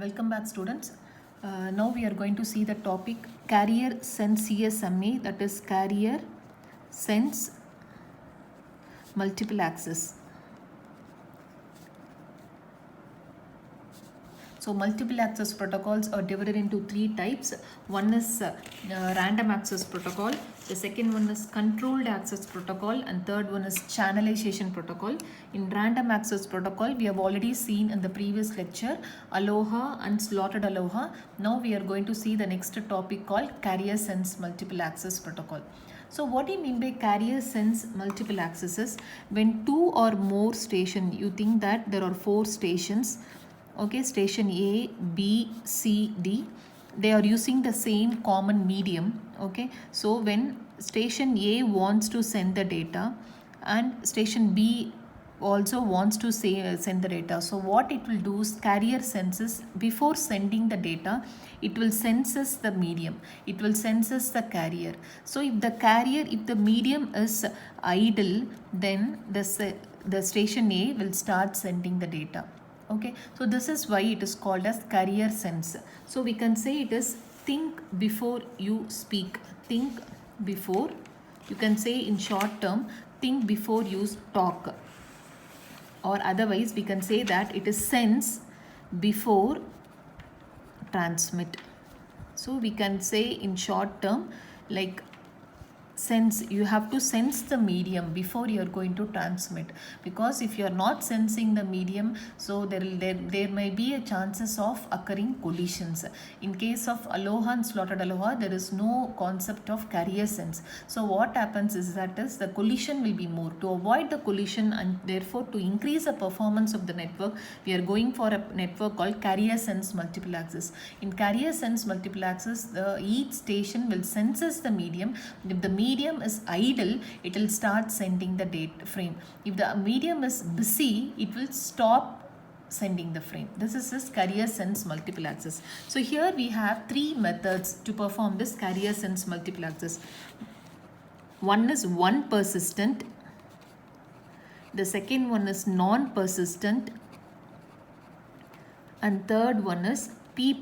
Welcome back, students. Now we are going to see the topic carrier sense CSMA, that is carrier sense multiple access. So multiple access protocols are divided into three types. One is random access protocol, the second one is controlled access protocol, and third one is channelization protocol. In random access protocol, we have already seen in the previous lecture Aloha and slotted Aloha. Now we are going to see the next topic called carrier sense multiple access protocol. So what do you mean by carrier sense multiple accesses? When two or more stations, you think that there are four stations, okay, station A, B, C, D, they are using the same common medium, okay. So when station A wants to send the data and station B also wants to send the data, so what it will do is carrier senses before sending the data, it will senses the medium, it will senses the carrier. So if the medium is idle, then the station A will start sending the data. Okay, so this is why it is called as carrier sense. So we can say it is think before you speak. Think before, you can say in short term, think before you talk. Or otherwise we can say that it is sense before transmit. So we can say in short term, like sense, you have to sense the medium before you are going to transmit, because if you are not sensing the medium, so there may be a chances of occurring collisions. In case of Aloha and slotted Aloha, there is no concept of carrier sense. So what happens is that the collision will be more. To avoid the collision and therefore to increase the performance of the network, we are going for a network called carrier sense multiple access. In carrier sense multiple access, each station will senses the medium. If the medium is idle, it will start sending the data frame. If the medium is busy, it will stop sending the frame. This is this carrier sense multiple access. So here we have three methods to perform this carrier sense multiple access. One is one persistent, the second one is non-persistent, and third one is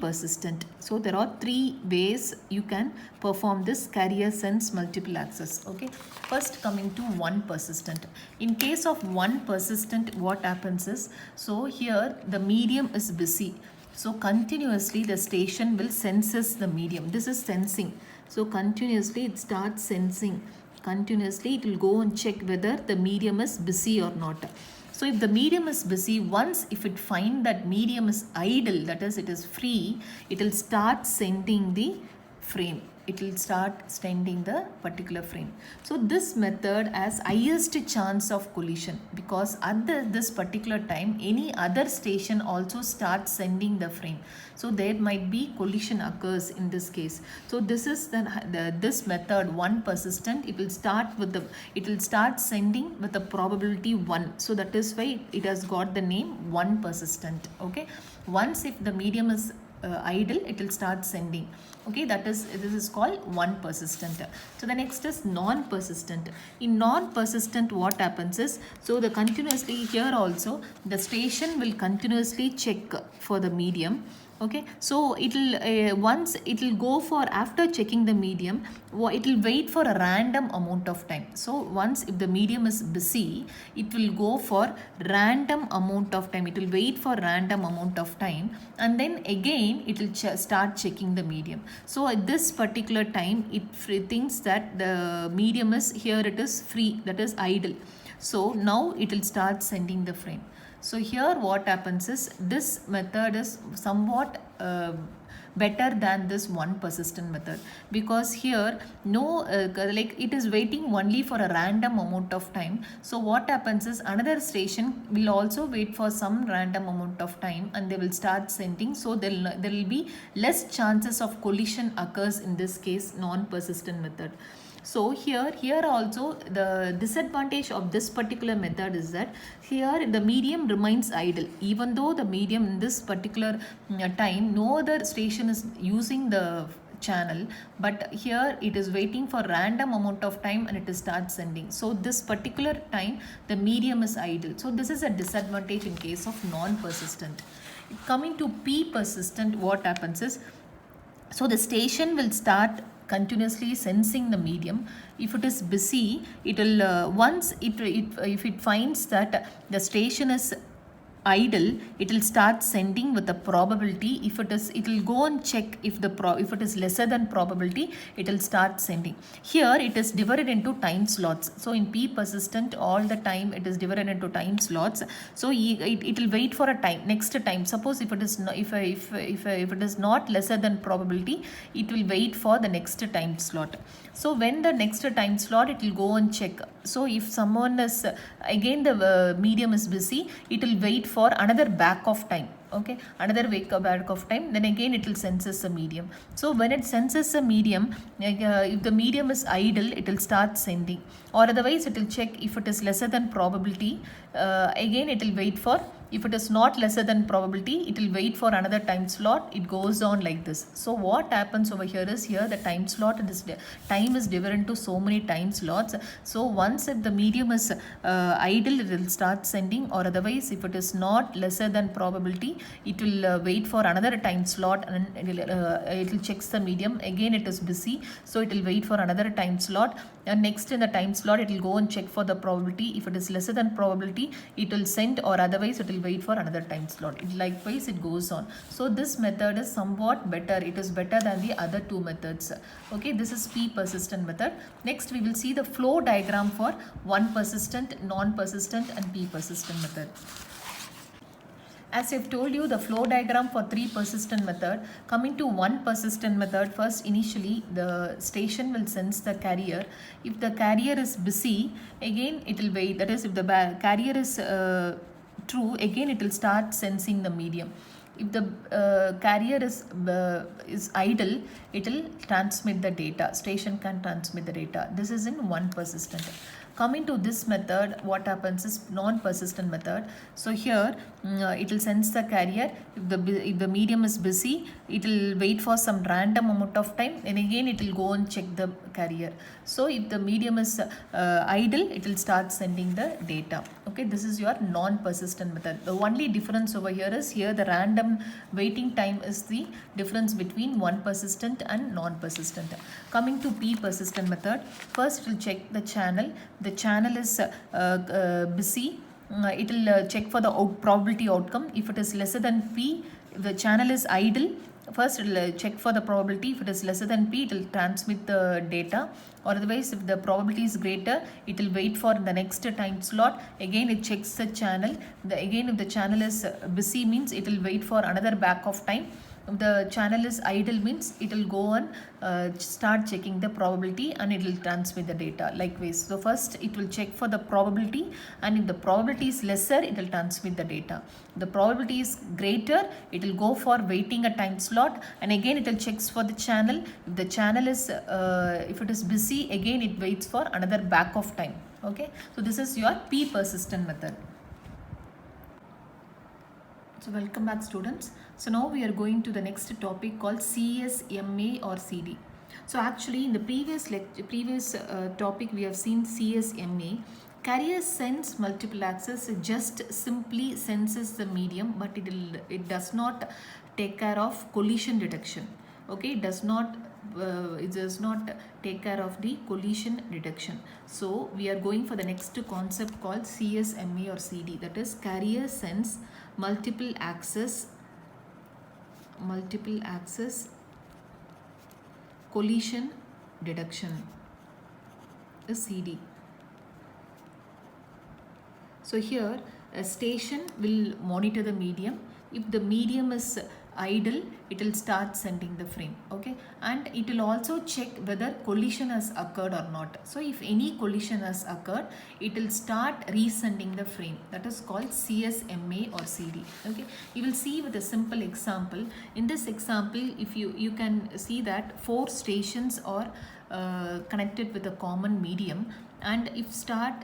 persistent. So there are three ways you can perform this carrier sense multiple access. Okay, first coming to one persistent. In case of one persistent, what happens is, so here the medium is busy, so continuously the station will senses the medium. This is sensing, so continuously it starts sensing. Continuously it will go and check whether the medium is busy or not. So if the medium is busy, once if it find that medium is idle, that is it is free, it will start sending the frame. It will start sending the particular frame. So this method has highest chance of collision, because at this particular time any other station also starts sending the frame. So there might be collision occurs in this case. So this is this method one persistent. It will start sending with a probability 1. So that is why it has got the name one persistent. Okay, once if the medium is idle, it will start sending. Okay, this is called one persistent. So the next is non-persistent. In non-persistent, what happens is, so the continuously here also the station will continuously check for the medium. Okay, so it will once it will go for, after checking the medium, it will wait for a random amount of time. So once if the medium is busy, it will go for random amount of time. It will wait for random amount of time, and then again it will start checking the medium. So at this particular time, it thinks that the medium is here, it is free, that is idle. So now it will start sending the frame. So here what happens is, this method is somewhat better than this one persistent method, because here no like it is waiting only for a random amount of time. So what happens is, another station will also wait for some random amount of time and they will start sending. So there will be less chances of collision occurs in this case, non-persistent method. So here also the disadvantage of this particular method is that here the medium remains idle. Even though the medium in this particular time, no other station is using the channel, but here it is waiting for random amount of time and it starts sending. So this particular time the medium is idle. So this is a disadvantage in case of non-persistent. Coming to P persistent, what happens is, so the station will start continuously sensing the medium. If it is busy, it will once if it finds that the station is idle, it will start sending with the probability. If it will go and check if if it is lesser than probability, it will start sending. Here it is divided into time slots. So in P persistent, all the time it is divided into time slots. So it will wait for a time, next time. Suppose if it is if it is not lesser than probability, it will wait for the next time slot. So when the next time slot, it will go and check. So if someone is again the medium is busy, it will wait for another back of time. Okay, another back of time, then again it will senses a medium. So when it senses a medium, if the medium is idle, it will start sending, or otherwise it will check if it is lesser than probability. Again it will wait for, if it is not lesser than probability, it will wait for another time slot. It goes on like this. So what happens over here is, here the time slot, time is divided into so many time slots. So once if the medium is idle, it will start sending, or otherwise if it is not lesser than probability, it will wait for another time slot, and it will check the medium. Again it is busy, so it will wait for another time slot, and next in the time slot it will go and check for the probability. If it is lesser than probability, it will send, or otherwise it will wait for another time slot. Likewise it goes on. So this method is somewhat better. It is better than the other two methods. Okay, this is P persistent method. Next we will see the flow diagram for one persistent, non-persistent and P persistent method. As I've told you, the flow diagram for 3 persistent method. Coming to 1 persistent method, first initially the station will sense the carrier. If the carrier is busy, again it will wait. That is, if the carrier is true, again it will start sensing the medium. If the carrier is idle, it will transmit the data. Station can transmit the data. This is in 1 persistent. Coming to this method, what happens is non-persistent method. So here it will sense the carrier. If the medium is busy, it will wait for some random amount of time, and again it will go and check the carrier. So if the medium is idle, it will start sending the data. Okay, this is your non-persistent method. The only difference over here is, here the random waiting time is the difference between 1 persistent and non-persistent. Coming to P persistent method, first it will check the channel. The channel is busy. It will check for the probability outcome. If it is lesser than P, if the channel is idle, first it will check for the probability. If it is lesser than P, it will transmit the data, or otherwise if the probability is greater, it will wait for the next time slot. Again it checks the channel. Again if the channel is busy, means it will wait for another back of time. If the channel is idle, means it will go and start checking the probability, and it will transmit the data. Likewise, so first it will check for the probability, and if the probability is lesser, it will transmit the data. If the probability is greater, it will go for waiting a time slot, and again it will checks for the channel. If the channel is if it is busy, again it waits for another back of time. Okay, so this is your P persistent method. So welcome back, students. So now we are going to the next topic called CSMA or CD. So actually in the previous topic we have seen CSMA. Carrier sense multiple access. It just simply senses the medium, but it does not take care of collision detection. Okay, it does not take care of the collision detection. So we are going for the next concept called CSMA or CD, that is carrier sense multiple access collision detection is CD. So here a station will monitor the medium. If the medium is idle, it will start sending the frame. Okay, and it will also check whether collision has occurred or not. So if any collision has occurred, it will start resending the frame. That is called CSMA or CD. Okay, you will see with a simple example. In this example, if you can see that 4 stations are connected with a common medium. and if start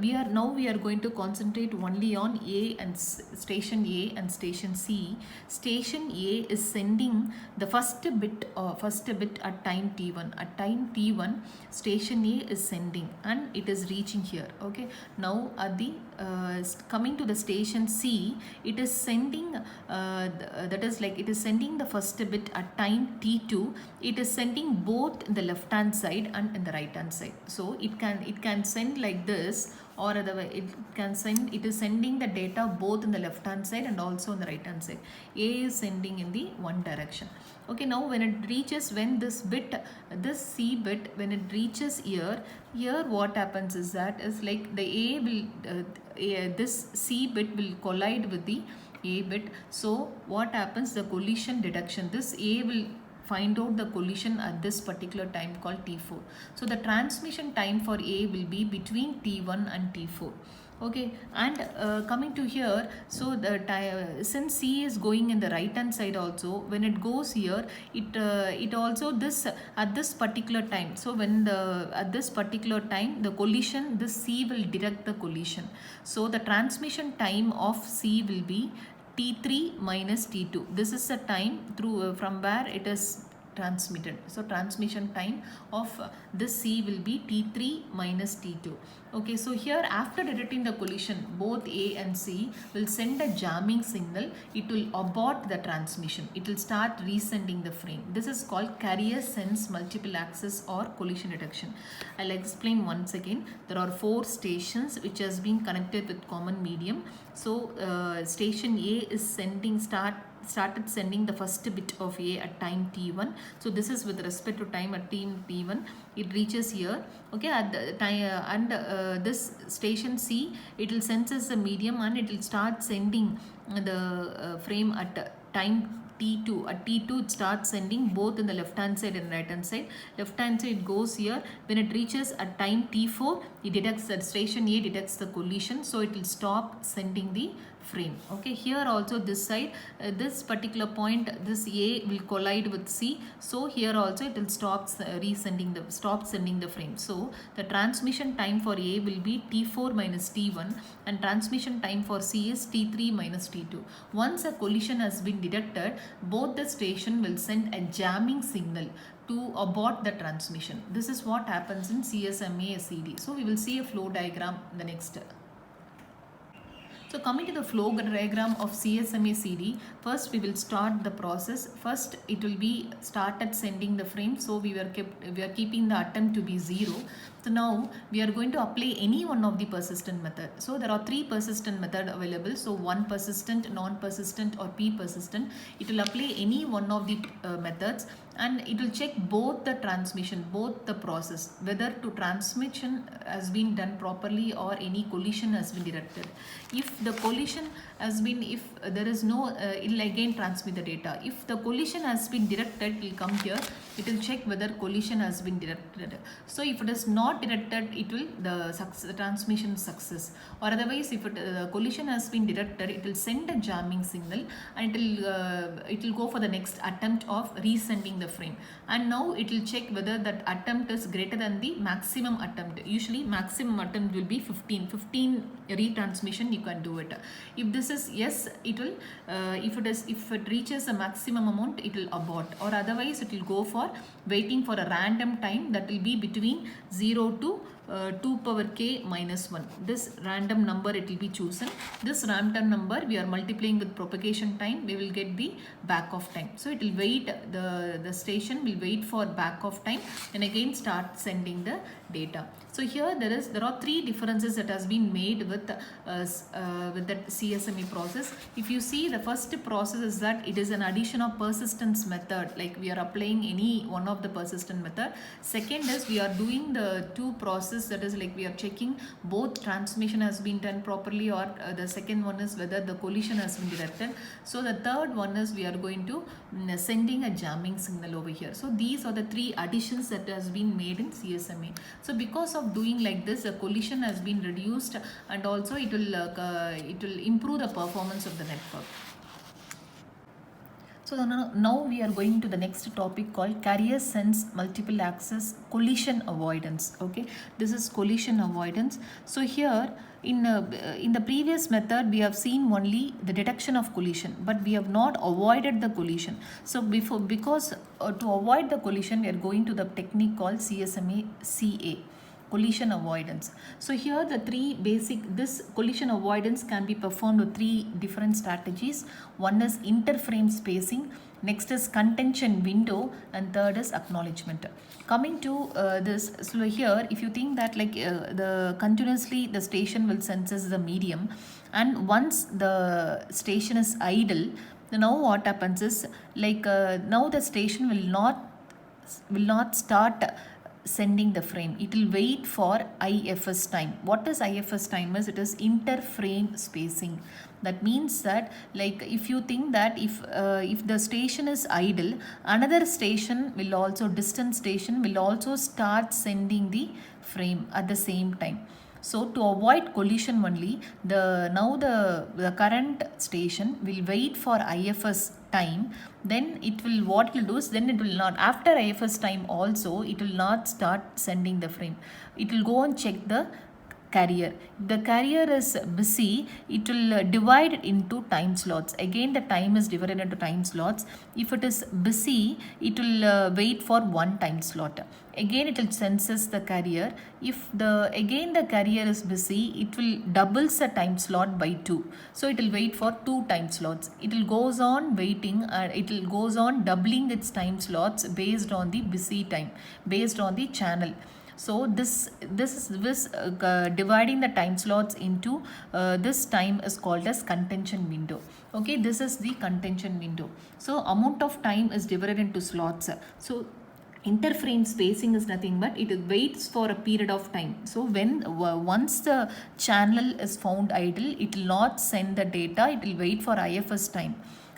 we are going to concentrate only on A and station A and station C. Station A is sending the first bit at time t1. At time t1, station A is sending and it is reaching here. Okay, now at the coming to the station C, it is sending that is like it is sending the first bit at time t2. It is sending both in the left hand side and in the right hand side. So it can send like this, or otherwise it is sending the data both in the left hand side and also in the right hand side. A is sending in the one direction. Okay, now when it reaches, when this C bit, when it reaches here what happens is that is like the A will this C bit will collide with the A bit. So what happens, the collision detection, this A will find out the collision at this particular time called T4. So the transmission time for A will be between T1 and T4. Okay, and coming to here, so the since C is going in the right hand side also, when it goes here, it also this at this particular time. So when at this particular time the collision, this C will detect the collision. So the transmission time of C will be T3 minus T2. This is the time through from where it is transmitted. So transmission time of this C will be T3 minus T2. Okay, so here after detecting the collision, both A and C will send a jamming signal. It will abort the transmission. It will start resending the frame. This is called carrier sense multiple access or collision detection. I'll explain once again. There are 4 stations which has been connected with common medium. So station A is started sending the first bit of A at time t1. So this is with respect to time at t1. It reaches here. Okay, at the time and this station C, it will senses the medium and it will start sending the frame at time T2. At T2 it starts sending both in the left hand side and right hand side. Left hand side it goes here. When it reaches at time T4, it detects that station A detects the collision, so it will stop sending the frame. Okay, here also this side, this particular point, this A will collide with C, so here also it will stop sending the frame. So the transmission time for A will be T4 minus T1 and transmission time for C is T3 minus T2. Once a collision has been detected, both the station will send a jamming signal to abort the transmission. This is what happens in CSMA CD. So we will see a flow diagram in the next. So coming to the flow diagram of CSMA CD, first we will start the process. First it will be started sending the frame. So we are keeping the attempt to be 0. So now we are going to apply any one of the persistent method. So there are 3 persistent method available. So 1 persistent, non-persistent or P persistent. It will apply any one of the methods and it will check both the transmission, both the process, whether to transmission has been done properly or any collision has been detected. If the collision has been, if there is no, it will again transmit the data. If the collision has been detected, it will come here. It will check whether collision has been detected. So if it is not detected, it will the transmission success. Or otherwise, if collision has been detected, it will send a jamming signal and it will go for the next attempt of resending the frame. And now it will check whether that attempt is greater than the maximum attempt. Usually maximum attempt will be 15 retransmission you can do it. If this is yes, it will if it reaches a maximum amount, it will abort, or otherwise it will go for waiting for a random time that will be between 0 to 2 power k minus 1. This random number it will be chosen. This random number we are multiplying with propagation time, we will get the back of time. So it will wait, the station will wait for back of time and again start sending the data. So here there are 3 differences that has been made with the CSMA process. If you see, the first process is that it is an addition of persistence method, like we are applying any one of the persistent method. Second is we are doing the 2 process, that is like we are checking both transmission has been done properly, or the second one is whether the collision has been detected. So the third one is we are going to sending a jamming signal over here. So these are the 3 additions that has been made in CSMA. So because of doing like this, the collision has been reduced and also it will improve the performance of the network. So now we are going to the next topic called carrier sense multiple access collision avoidance. Okay, this is collision avoidance. So here in the previous method we have seen only the detection of collision, but we have not avoided the collision. So because to avoid the collision we are going to the technique called CSMA CA, collision avoidance. So here the this collision avoidance can be performed with three different strategies. One is interframe spacing, next is contention window, and third is acknowledgement. Coming to this, so here if you think that the continuously the station will senses the medium, and once the station is idle, now what happens is now the station will not start sending the frame. It will wait for IFS time. What is IFS time? Is it is interframe spacing. That means that if you think that if the station is idle, another station will also, distant station will also start sending the frame at the same time. So to avoid collision only, the current station will wait for IFS time. Then it will, what it will do is, then it will not, after IFS time also it will not start sending the frame. It will go and check the carrier. If the carrier is busy, it will divide it into time slots. Again the time is divided into time slots. If it is busy, it will wait for one time slot. Again it will senses the carrier. If again the carrier is busy, it will doubles the time slot by 2. So it will wait for 2 time slots. It will goes on waiting, it will goes on doubling its time slots based on the busy time, based on the channel. So this dividing the time slots into this time is called as contention window. Okay, this is the contention window. So amount of time is divided into slots. So interframe spacing is nothing but it waits for a period of time. So when once the channel is found idle, it will not send the data, it will wait for IFS time.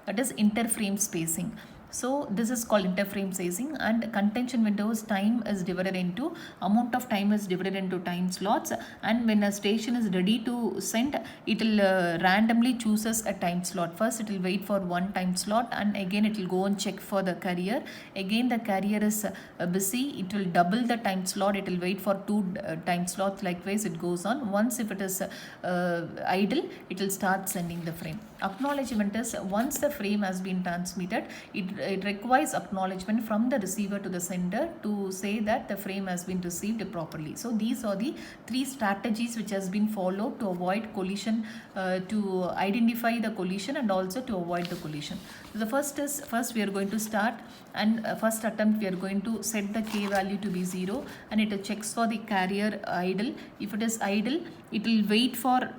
That is interframe spacing. So this is called interframe spacing. And contention windows, time is divided into, amount of time is divided into time slots, and when a station is ready to send, it will randomly chooses a time slot. First it will wait for one time slot, and again it will go and check for the carrier. Again the carrier is busy, it will double the time slot, it will wait for 2 time slots. Likewise it goes on. Once if it is idle, it will start sending the frame. Acknowledgement is, once the frame has been transmitted, it requires acknowledgement from the receiver to the sender to say that the frame has been received properly. So these are the 3 strategies which has been followed to avoid collision, to identify the collision and also to avoid the collision. So the first we are going to start, and first attempt we are going to set the K value to be 0, and it checks for the carrier idle. If it is idle, it will wait for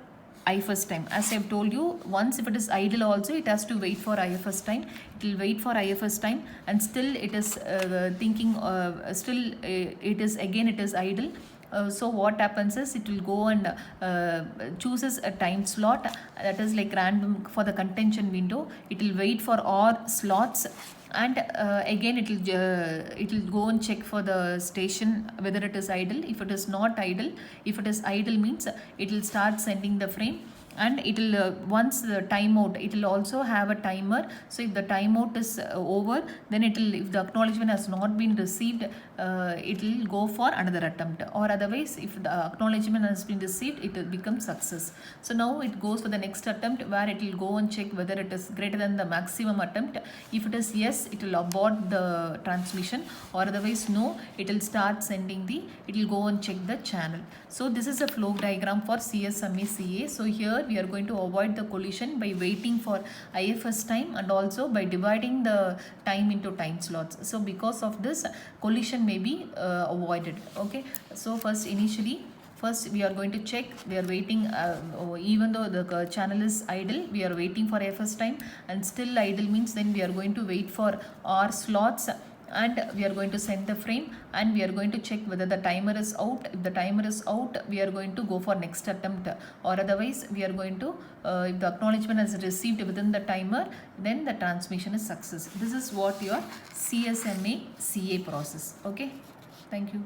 IFS time. As I have told you, once if it is idle also, it has to wait for IFS time. It will wait for IFS time, and still it is thinking, it is idle. So what happens is, it will go and chooses a time slot that is like random for the contention window. It will wait for all slots, and again it will go and check for the station whether it is idle. If it is not idle, if it is idle means it will start sending the frame, and it will once the timeout, it will also have a timer. So if the timeout is over, then it will, if the acknowledgement has not been received, it will go for another attempt, or otherwise if the acknowledgement has been received, it will become success. So now it goes for the next attempt, where it will go and check whether it is greater than the maximum attempt. If it is yes, it will abort the transmission, or otherwise no, it will start sending it will go and check the channel. So this is a flow diagram for CSMA CA. So here we are going to avoid the collision by waiting for IFS time, and also by dividing the time into time slots. So because of this, collision may be avoided. Okay, so first we are going to check, we are waiting, even though the channel is idle, we are waiting for IFS time, and still idle means then we are going to wait for our slots, and we are going to send the frame, and we are going to check whether the timer is out. If the timer is out, we are going to go for next attempt, or otherwise we are going to, if the acknowledgement is received within the timer, then the transmission is success. This is what your CSMA CA process. Okay, thank you.